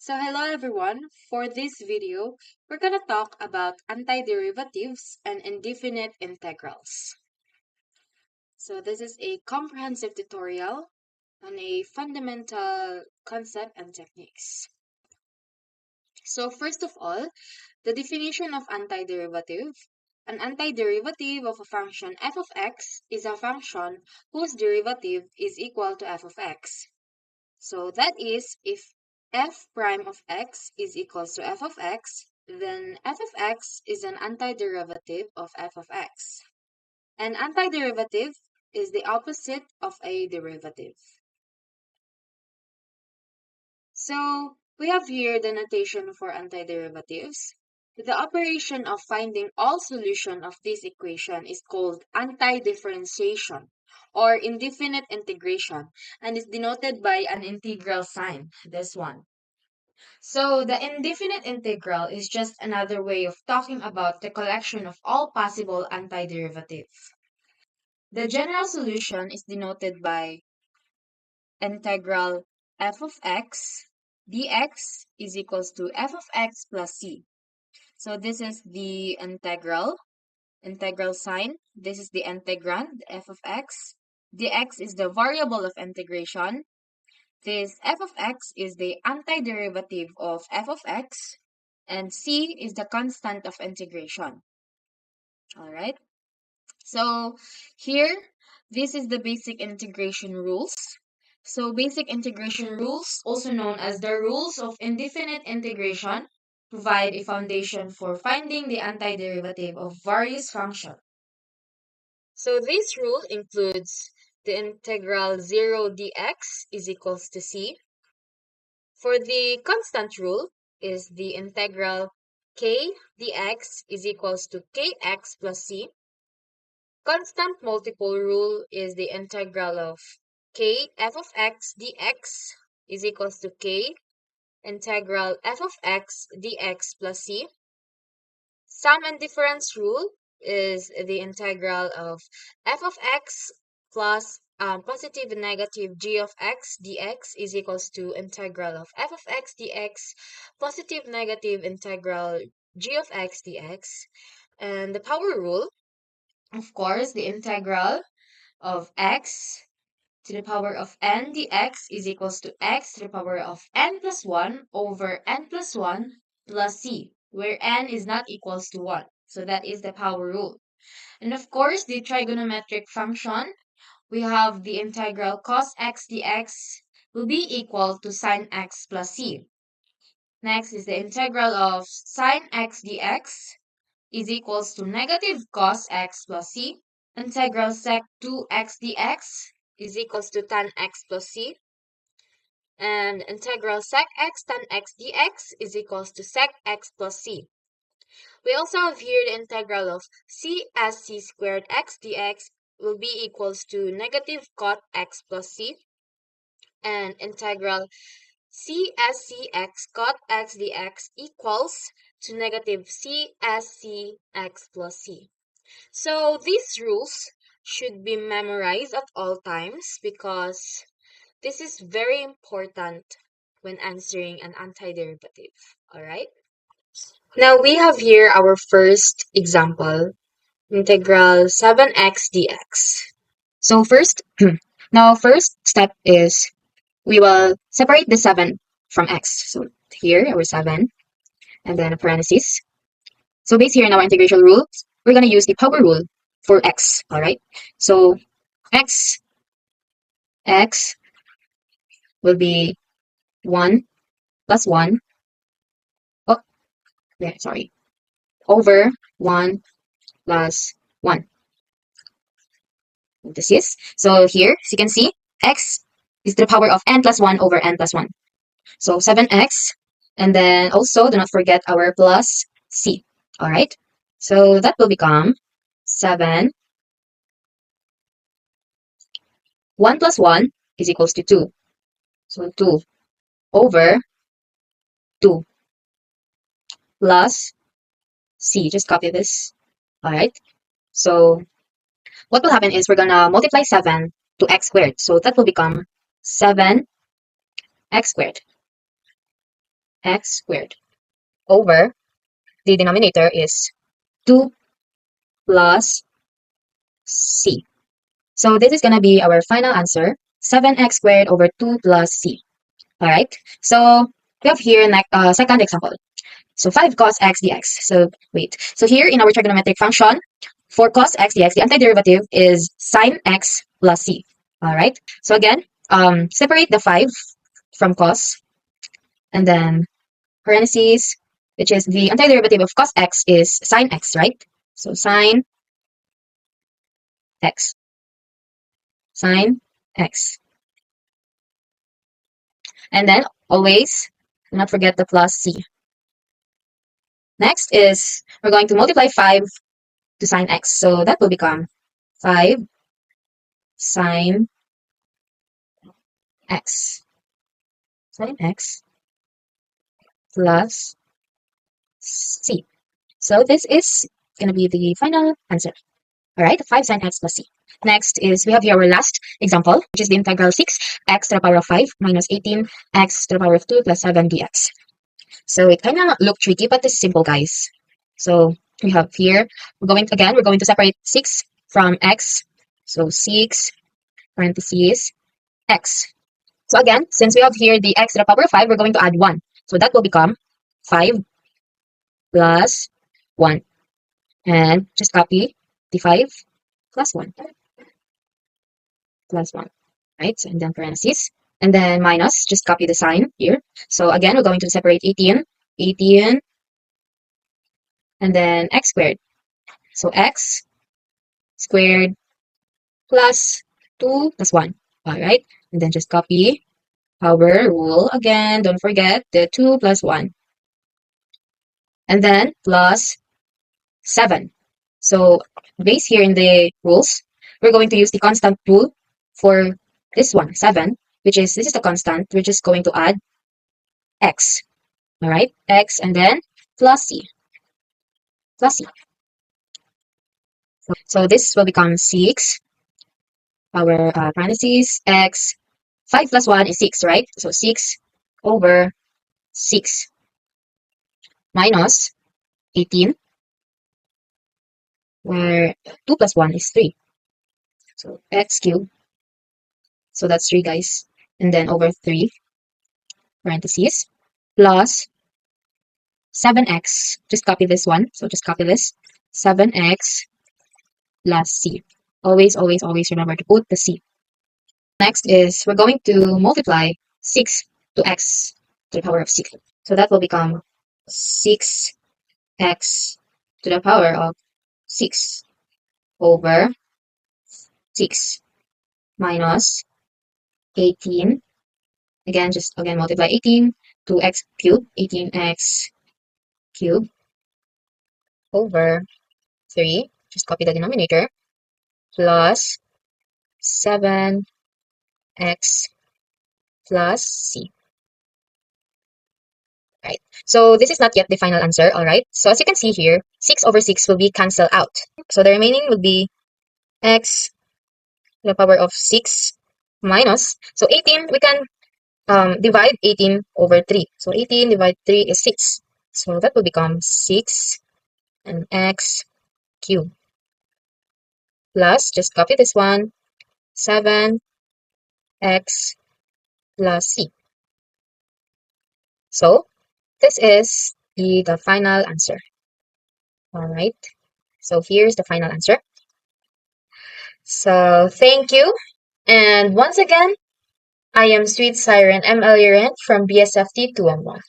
So hello everyone, for this video, we're going to talk about antiderivatives and indefinite integrals. So this is a comprehensive tutorial on a fundamental concept and techniques. So first of all, the definition of antiderivative. An antiderivative of a function f of x is a function whose derivative is equal to f of x. So that is, if f prime of x is equals to f of x, then f of x is an antiderivative of f of x. An antiderivative is the opposite of a derivative. So we have here the notation for antiderivatives. The operation of finding all solution of this equation is called antidifferentiation or indefinite integration and is denoted by an integral sign, this one. So the indefinite integral is just another way of talking about the collection of all possible antiderivatives. The general solution is denoted by integral f of x dx is equals to f of x plus c. So this is the integral sign. This is the integrand, f of x. Dx is the variable of integration. This f of x is the antiderivative of f of x, and c is the constant of integration. All right. So here, this is the basic integration rules. So basic integration rules, also known as the rules of indefinite integration, provide a foundation for finding the antiderivative of various functions. So this rule includes the integral 0 dx is equals to c. For the constant rule is the integral k dx is equals to kx plus c. Constant multiple rule is the integral of k f of x dx is equals to k integral f of x dx plus c. Sum and difference rule is the integral of f of x plus positive and negative g of x dx is equals to integral of f of x dx positive negative integral g of x dx. And the power rule, of course, the integral of x to the power of n dx is equals to x to the power of n plus 1 over n plus 1 plus c, where n is not equals to 1. So that is the power rule. And of course, the trigonometric function, we have the integral cos x dx will be equal to sine x plus c. Next is the integral of sine x dx is equals to negative cos x plus c. Integral sec 2x dx is equals to tan x plus c. And integral sec x tan x dx is equals to sec x plus c. We also have here the integral of c as c squared x dx will be equals to negative cot x plus c. And integral c as cx cot x dx equals to negative c as cx plus c. So these rules should be memorized at all times because this is very important when answering an antiderivative. All right. Now we have here our first example, integral 7x dx. So first, now first step is we will separate the 7 from x. So here our 7 and then a parenthesis. So based here in our integration rules, we're going to use the power rule for x, all right? So x will be 1 plus 1, oh, yeah, sorry, over 1 plus 1. This is, so here, as you can see, x is the power of n plus 1 over n plus 1. So 7x, and then also do not forget our plus c, all right? So that will become 7, 1 plus 1 is equals to 2. So 2 over 2 plus c. Just copy this. All right. So what will happen is we're going to multiply 7 to x squared. So that will become 7x squared. x squared over the denominator is 2 plus c. So this is going to be our final answer, 7x squared over 2 plus c. All right. So we have here second example. So 5 cos x dx. So wait. So here in our trigonometric function, for cos x dx, the antiderivative is sine x plus c. All right. So again, separate the 5 from cos, and then parentheses, which is the antiderivative of cos x is sine x, right? So sine x, sine x. And then always do not forget the plus c. Next is we're going to multiply 5 to sine x. So that will become 5 sine x. Sine x plus c. So this is going to be the final answer. All right, 5 sine x plus c. Next is we have here our last example, which is the integral 6x to the power of 5 minus 18x to the power of 2 plus 7 dx. So it kind of look tricky, but it's simple, guys. So we have here, we're going to separate 6 from x. So 6 parentheses x. So again, since we have here the x to the power of 5, we're going to add 1. So that will become 5 plus 1. And just copy the 5 plus 1. Plus 1. Right? So, and then parentheses. And then minus, just copy the sign here. So again, we're going to separate 18, and then x squared. So x squared plus 2 plus 1. All right. And then just copy our rule again. Don't forget the 2 plus 1. And then plus 7. So based here in the rules, we're going to use the constant rule for this one, 7, this is the constant. We're just going to add x. All right, x and then plus c. Plus c. So this will become 6, our parentheses, x. 5 plus 1 is 6, right? So 6 over 6 minus 18, where 2 plus 1 is 3. So x cubed. So that's 3, guys. And then over 3, parentheses, plus 7x. Just copy this one. So just copy this. 7x plus c. Always, always, always remember to put the c. Next is we're going to multiply 6 to x to the power of 6. So that will become 6x to the power of 6 over 6 minus 18. Again, multiply 18 to x cubed, 18x cubed over 3. Just copy the denominator, plus 7x plus c. Right. So this is not yet the final answer, all right? So as you can see here, 6 over 6 will be cancelled out. So the remaining will be x to the power of 6 minus, so 18, we can divide 18 over 3. So 18 divided 3 is 6. So that will become 6 and x cubed. Plus, just copy this one, 7x plus c. So this is the final answer. All right. So here's the final answer. So thank you. And once again, I am Sweet Siren M. Eliren from BSFT 211.